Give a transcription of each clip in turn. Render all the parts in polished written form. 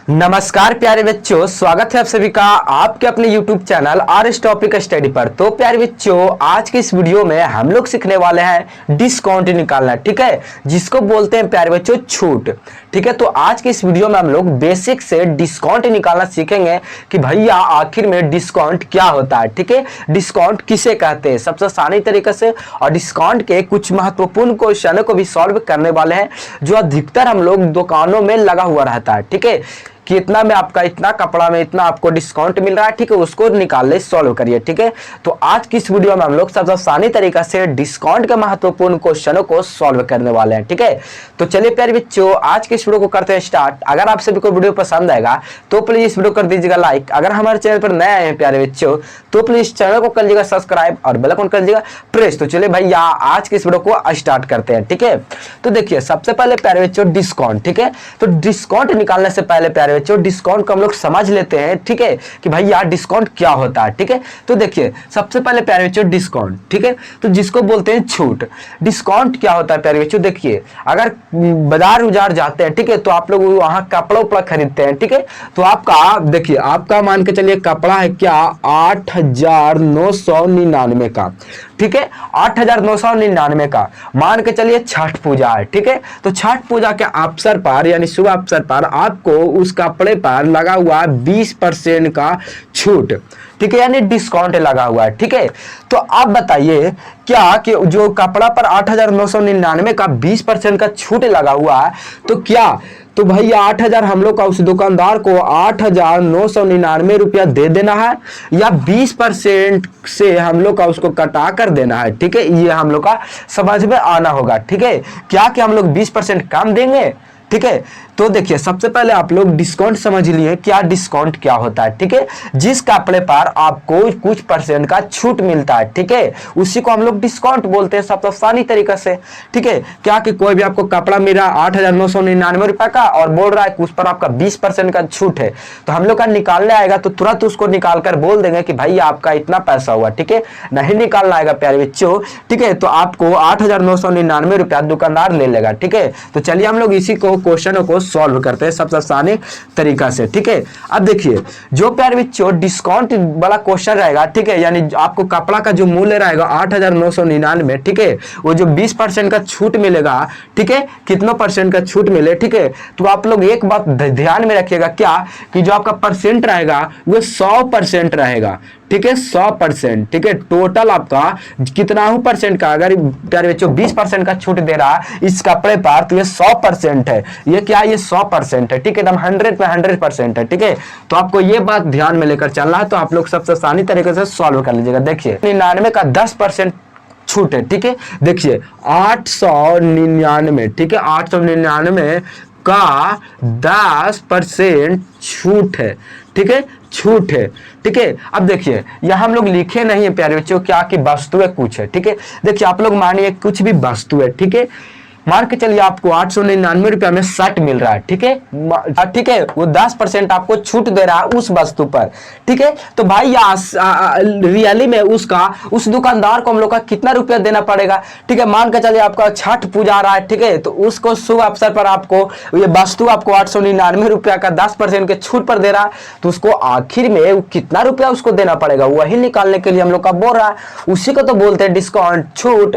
नमस्कार प्यारे बच्चों, स्वागत है आप सभी का आपके अपने YouTube channel RS topic study पर। तो प्यारे बच्चों, आज के इस वीडियो में हम लोग सीखने वाले हैं डिस्काउंट निकालना, ठीक है, जिसको बोलते हैं प्यारे बच्चों छूट। ठीक है, तो आज के इस वीडियो में हम लोग बेसिक से डिस्काउंट निकालना सीखेंगे कि भैया आखिर में डिस्काउंट क्या होता है। ठीक है, डिस्काउंट किसे कहते हैं सबसे आसानी तरीके से, और डिस्काउंट के कुछ महत्वपूर्ण क्वेश्चनों को भी सॉल्व करने वाले हैं जो अधिकतर हम लोग दुकानों में लगा हुआ रहता है। ठीक है, कि इतना में आपका इतना कपड़ा में इतना आपको डिस्काउंट मिल रहा है, ठीक है, उसको निकाल ले सॉल्व करिए। ठीक है, तो आज की इस वीडियो में हम लोग सबसे आसानी तरीका से डिस्काउंट के महत्वपूर्ण क्वेश्चनों को सॉल्व करने वाले हैं। ठीक है, तो चलिए प्यारे बच्चों, आज के इस वीडियो को करते हैं स्टार्ट। अगर आप सभी को वीडियो पसंद आएगा तो प्लीज इस वीडियो कर दीजिएगा लाइक। अगर हमारे चैनल पर नए आए हैं प्यारे बच्चों तो प्लीज चैनल को कर लीजिएगा सब्सक्राइब और बेल आइकन कर लीजिएगा प्रेस। तो चलिए भैया आज के इस वीडियो को स्टार्ट करते हैं। ठीक है, तो देखिए सबसे पहले प्यारे बच्चों डिस्काउंट। ठीक है, तो डिस्काउंट निकालने से पहले प्यारे बच्चों डिस्काउंट को हम लोग समझ लेते हैं। ठीक है, कि भाई यार डिस्काउंट क्या होता है। ठीक है, तो देखिए सबसे पहले प्यारे बच्चों डिस्काउंट, ठीक है, तो जिसको बोलते हैं छूट। डिस्काउंट क्या होता है प्यारे बच्चों, देखिए अगर बाजार उजार जाते हैं, ठीक है, तो आप लोग वहां कपड़ा उपड़ा खरीदते हैं। ठीक है, तो आपका देखिए आपका मान के चलिए कपड़ा है क्या 8,999 का। ठीक है, 8,999 का मान के चलिए छठ पूजा है। ठीक है, तो छठ पूजा के अवसर पर यानी शुभ अवसर पर आपको उस कपड़े पर लगा हुआ 20% का छूट, ठीक है, यानी डिस्काउंट लगा हुआ है। ठीक है, तो आप बताइए क्या कि जो कपड़ा पर 8,999 का 20% का छूट लगा हुआ है तो क्या, तो भैया 8,000 हम लोग का उस दुकानदार को 8,999 रुपया दे देना है या 20% से हम लोग का उसको कटा कर देना है। ठीक है, ये हम लोग का समझ में आना होगा। ठीक है, क्या कि हम लोग 20% कम देंगे। ठीक है, तो देखिए सबसे पहले आप लोग डिस्काउंट समझ लिए क्या डिस्काउंट क्या होता है। ठीक है, जिस कपड़े पर आपको कुछ परसेंट का छूट मिलता है, ठीक है, उसी को हम लोग डिस्काउंट बोलते हैं सबसे आसानी तरीके से। ठीक है, क्या कि कोई भी आपको कपड़ा मिला 8,999 रुपए का और बोल रहा है कि उस पर आपका 20% का छूट है, तो हम लोग का निकालने आएगा तो तुरंत उसको निकाल कर बोल देंगे कि भाई आपका इतना पैसा हुआ। ठीक है, नहीं निकालना आएगा प्यारे बच्चों। ठीक है, तो आपको 8,999 रुपया दुकानदार ले लेगा। ठीक है, तो चलिए हम लोग इसी को क्वेश्चनों को सॉल्व करते हैं सबसे आसानी तरीका से। ठीक है, अब देखिए जो प्यारे बच्चों डिस्काउंट वाला क्वेश्चन रहेगा, ठीक है, यानी आपको कपड़ा का जो मूल्य रहेगा 8,999, ठीक है, वो जो 20% का छूट मिलेगा, ठीक है, कितना परसेंट का छूट मिले, ठीक है, तो आप लोग एक बात ध्यान में रखिएगा क्या कि जो आपका परसेंट रहेगा वो 100% रहेगा। ठीक है, 100%। ठीक है, टोटल आपका कितना हूं परसेंट का, अगर प्यारे बच्चों 20% का छूट दे रहा इस कपड़े पर तो ये 100% है। ये क्या, ये 100% है। ठीक है, एकदम 100 में 100% है। ठीक है, तो आपको ये बात ध्यान में लेकर चलना है, तो आप लोग सबसे आसानी तरीके से सॉल्व कर लीजिएगा। देखिए 99 का 10% छूट है। ठीक है, देखिए 899, ठीक है, 899 का 10% छूट है। ठीक है, छूट है। ठीक है, अब देखिए यहां हम लोग लिखे नहीं है प्यारे बच्चों क्या कि वस्तु है कुछ है। ठीक है, देखिए आप लोग मानिए कुछ भी वस्तु है, ठीक है, मान के चलिए आपको 899 रुपया में शर्ट मिल रहा है। ठीक है, ठीक है, वो 10% आपको छूट दे रहा है उस वस्तु पर। ठीक है, तो भाई रियली में उसका उस दुकानदार को हम लोग का कितना रुपया देना पड़ेगा। ठीक है, मान के चलिए आपका छठ पूजा आ रहा है, ठीक है, तो उसको शुभ अवसर पर आपको ये वस्तु आपको 899 रुपया का 10% के छूट पर दे रहा है, तो उसको आखिर में कितना रुपया उसको देना पड़ेगा वही निकालने के लिए हम लोग का बोल रहा है, उसी को तो बोलते हैं डिस्काउंट, छूट।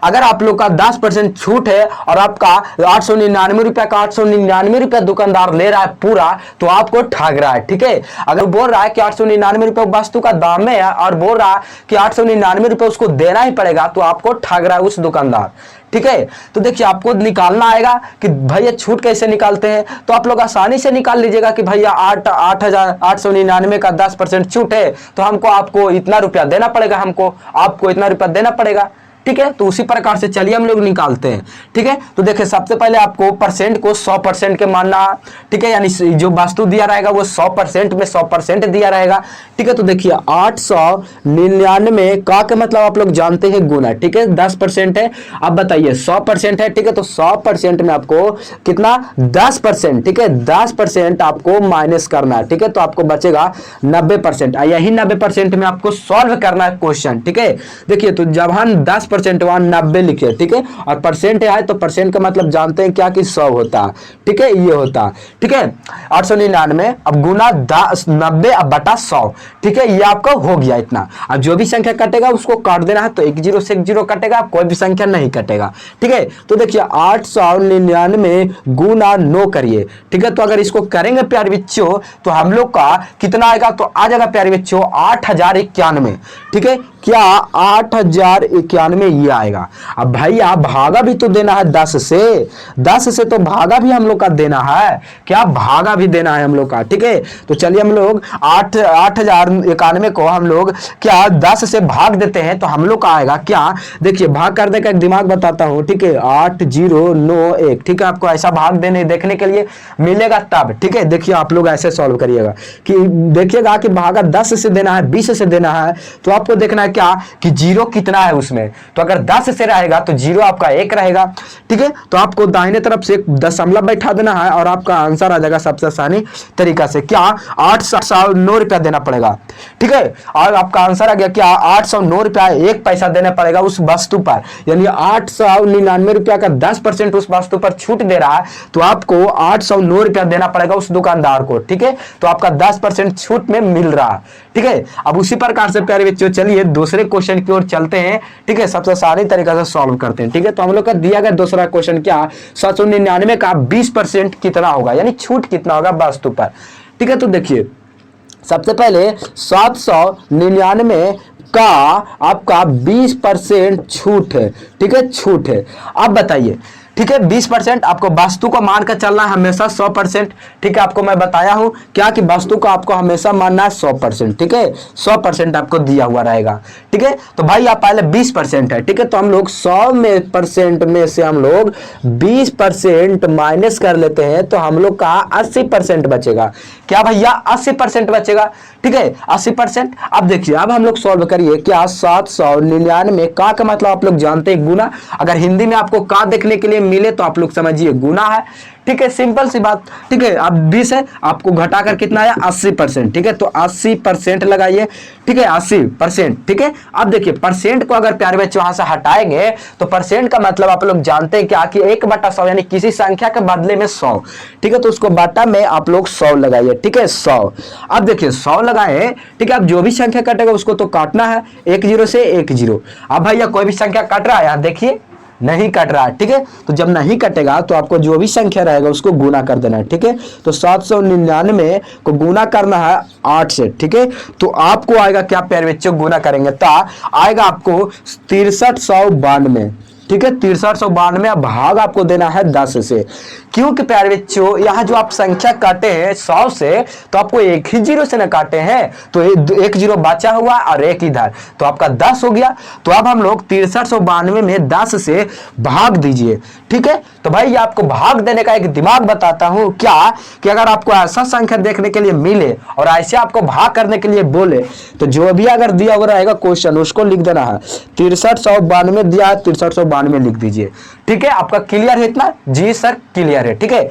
अगर आप लोग का 10% छूट है और आपका 899 रुपया का 899 रुपया दुकानदार ले रहा है पूरा, तो आपको ठग रहा है। ठीक है, अगर बोल रहा है कि 899 रुपया वस्तु का दाम है और बोल रहा है कि 899 रुपया उसको देना ही पड़ेगा, तो आपको ठग रहा है उस दुकानदार। ठीक है, तो देखिए आपको निकालना आएगा कि भैया छूट कैसे निकालते हैं, तो आप लोग आसानी से निकाल लीजिएगा कि भैया 8,899 का 10% छूट है, तो हमको आपको इतना रुपया देना पड़ेगा, हमको आपको इतना रुपया देना पड़ेगा। ठीक है, तो उसी प्रकार से चलिए हम लोग निकालते हैं। ठीक है, तो देखिए सबसे पहले आपको परसेंट को 100% के मानना। ठीक है, यानी जो वस्तु दिया रहेगा वो 100% में 100% दिया रहेगा। ठीक है, तो देखिए 899 का मतलब आप लोग जानते हैं गुना। ठीक है, 10% है, अब बताइए 100% है। ठीक है, तो 100% में आपको कितना 10%। ठीक है, 10% आपको माइनस करना है। ठीक है, तो आपको बचेगा 90%। यही 90% में आपको सॉल्व करना है क्वेश्चन। ठीक है, देखिए तो जब हम 10 10% वहां 90 लिखे, ठीक है। और परसेंट है तो परसेंट का मतलब जानते हैं क्या कि 100 होता, ठीक है, ये होता, ठीक है। 899 अब गुना 90 अब बटा 100, ठीक है, ये आपका हो गया इतना। अब जो भी संख्या कटेगा उसको काट देना है, तो एक जीरो से एक जीरो कटेगा, कोई भी संख्या नहीं कटेगा, ठीक है। तो देखिए 899 गुना 9 करिए, ठीक है। तो अगर इसको करेंगे प्यारे बच्चों तो हम लोग का कितना आएगा, तो आ जाएगा प्यारे बच्चों 8091, ठीक है। क्या 8091 ये आएगा। अब भैया भागा भी तो देना है 10 से तो भागा भी हम लोग का देना है, क्या भागा भी देना है हम लोग का, ठीक है। तो चलिए हम लोग 8091 को हम लोग क्या 10 से भाग देते हैं, तो हम लोग का आएगा क्या, देखिए भाग कर देकर दिमाग बताता हूं, ठीक है। 8091, ठीक है। आपको ऐसा भाग देने देखने के लिए मिलेगा तब, ठीक है। देखिए आप लोग ऐसे सॉल्व करिएगा कि देखिएगा कि भागा 10 से देना है, 20 से देना है, तो आपको देखना है क्या कि जीरो कितना है उसमें। तो अगर 10 से रहेगा तो जीरो आपका 1 रहेगा, ठीक है। तो आपको दाहिने तरफ से दशमलव बैठा देना है और आपका आंसर आ जाएगा सबसे आसानी तरीका से क्या 809 रुपया देना पड़ेगा, ठीक है। और आपका आंसर आ गया क्या 809 रुपया 1 पैसा देना पड़ेगा उस वस्तु पर, यानी 899 रुपया का 10% उस वस्तु पर छूट दे रहा है, तो आपको 809 रुपया देना पड़ेगा उस दुकानदार को, ठीक है। तो आपका 10% छूट में मिल रहा है, ठीक है। अब उसी प्रकार से प्यारे बच्चों चलिए दूसरे क्वेश्चन की ओर चलते हैं, ठीक है। सबसे आसानी तरीका से सॉल्व करते हैं, ठीक है। तो हम लोग का दिया गया दूसरा क्वेश्चन क्या 799 का 20% कितना होगा, यानी छूट कितना होगा वस्तु पर, ठीक है। तो देखिए सबसे पहले 799 का आपका 20% छूट है, ठीक है, छूट है। अब बताइए, ठीक है, 20% आपको वस्तु को मानकर चलना है हमेशा 100%, ठीक है। आपको मैं बताया हूं क्या कि वस्तु को आपको हमेशा मानना है 100%, ठीक है। 100% आपको दिया हुआ रहेगा, ठीक है। तो भाई आप पहले 20% है, ठीक है। तो हम लोग 100% में से हम लोग 20% माइनस कर लेते हैं, तो हम लोग का 80% बचेगा, क्या भैया 80% बचेगा, ठीक है, 80%। अब देखिए अब हम लोग सॉल्व करिए क्या 799 का मतलब आप लोग जानते हैं गुना, अगर हिंदी में आपको का देखने के लिए मिले तो आप लोग समझिए गुना है, ठीक है, सिंपल सी बात, ठीक है। अब 20 है, आपको घटाकर कितना आया 80%, ठीक है। तो 80% लगाइए, ठीक है, 80%, ठीक है। अब देखिए परसेंट को अगर प्यारे बच्चे वहां से हटाएंगे तो परसेंट का मतलब आप लोग जानते हैं क्या कि 1/100 यानी किसी संख्या के बदले में 100, ठीक है। तो उसको बटा में आप लोग 100 लगाइए, ठीक है, 100। अब देखिए 100 लगाए, ठीक है। अब जो भी संख्या कटेगा उसको तो काटना है, 1 0 से 1 0। अब भैया कोई भी संख्या कट रहा है, यहां देखिए नहीं कट रहा है, ठीक है। तो जब नहीं कटेगा तो आपको जो भी संख्या रहेगा उसको गुना कर देना है, ठीक है। तो 799 को गुना करना है 8 से, ठीक है। तो आपको आएगा क्या प्यारे बच्चों, गुना करेंगे तो आएगा आपको 6392, ठीक है, 6392। भाग आपको देना है 10 से, क्योंकि प्यारे बच्चों यहाँ जो आप संख्या काटे हैं 100 से, तो आपको एक ही जीरो से ना काटे हैं, तो एक जीरो बचा हुआ और एक इधर, तो आपका 10 हो गया। तो अब हम लोग 6392 में 10 से भाग दीजिए, ठीक है। तो भाई आपको भाग देने का एक दिमाग बताता हूं क्या कि अगर आपको ऐसा संख्या देखने के लिए मिले और ऐसे आपको भाग करने के लिए बोले, तो जो भी अगर दिया हुआ रहेगा क्वेश्चन उसको लिख देना है 6392 दिया है, 6392 लिख दीजिए, ठीक है। आपका क्लियर है इतना? जी सर क्लियर है, ठीक है।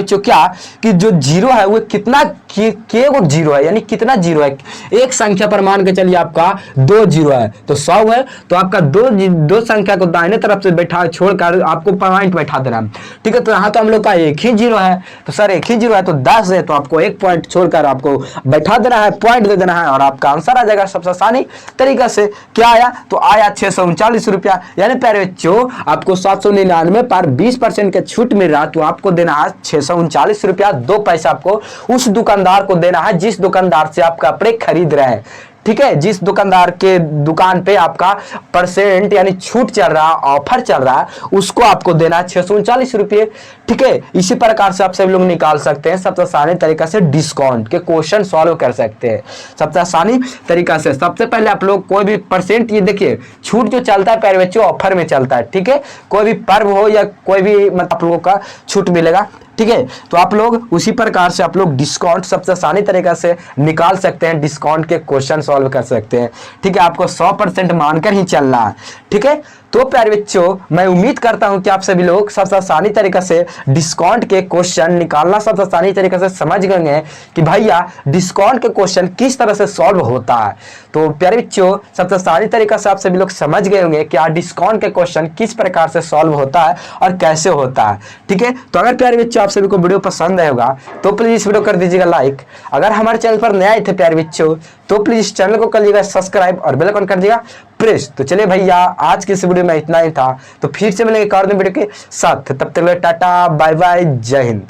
बच्चों क्या कि जो जीरो है वो कितना के वो जीरो है, यानी कितना जीरो है, एक संख्या पर मान के चलिए आपका 2 जीरो है तो 100 है, तो आपका दो संख्या को दाहिने तरफ से बैठा छोड़कर आपको पॉइंट बैठा देना, ठीक है। तो यहाँ तो हम लोग का एक ही जीरो है, तो सर एक ही जीरो है तो 10 है, तो आपको एक पॉइंट छोड़कर आपको बैठा देना है, पॉइंट दे देना है और आपका आंसर आ जाएगा सबसे आसानी तरीका से। क्या आया? तो आया 639 रुपया, यानी प्यारे बच्चों आपको 799 पर 20% के छूट मिल रहा, तो आपको देना है 639 रुपया 2 पैसा आपको उस दुकानदार को देना है जिस दुकानदार से आप कपड़े खरीद रहे हैं, ठीक है। जिस दुकानदार के दुकान पे आपका परसेंट यानी छूट चल रहा, ऑफर चल रहा, उसको आपको देना है 639 रुपये, ठीक है। इसी प्रकार से आप सभी लोग निकाल सकते हैं सबसे आसानी तरीका से डिस्काउंट के क्वेश्चन सॉल्व कर सकते हैं सबसे आसानी तरीका से। सबसे पहले आप लोग कोई भी परसेंट, ये देखिए छूट जो चलता है प्यारे बच्चों ऑफर में चलता है, ठीक है। कोई भी पर्व हो या कोई भी मतलब आप लोगों का छूट मिलेगा, ठीक है। तो आप लोग उसी प्रकार से आप लोग डिस्काउंट सबसे आसानी तरीका से निकाल सकते हैं, डिस्काउंट के क्वेश्चन सॉल्व कर सकते हैं, ठीक है। आपको 100% मानकर ही चलना है, ठीक है। तो प्यारे बच्चों मैं उम्मीद करता हूं कि आप सभी लोग सबसे आसानी तरीके से डिस्काउंट के क्वेश्चन निकालना सबसे आसानी तरीके से समझ गए कि भैया डिस्काउंट के क्वेश्चन किस तरह से सॉल्व होता है। तो प्यारे बच्चों सबसे आसानी तरीके से आप सभी लोग समझ गए होंगे कि डिस्काउंट के क्वेश्चन किस प्रकार से सॉल्व होता है और कैसे होता है। ठीक है, तो अगर प्यारे बच्चों आप सभी को वीडियो पसंद आएगा तो प्लीज इस वीडियो कर दीजिएगा लाइक। अगर हमारे चैनल पर नए आए थे प्यारे बच्चों तो प्लीज इस चैनल को कर लीजिएगा सब्सक्राइब और बेल आइकन कर दीजिएगा प्रेस। तो चलिए भैया आज की इस वीडियो में इतना ही था, तो फिर से मिलेंगे एक और नए वीडियो के साथ। तब तक टाटा बाय बाय, जय हिंद।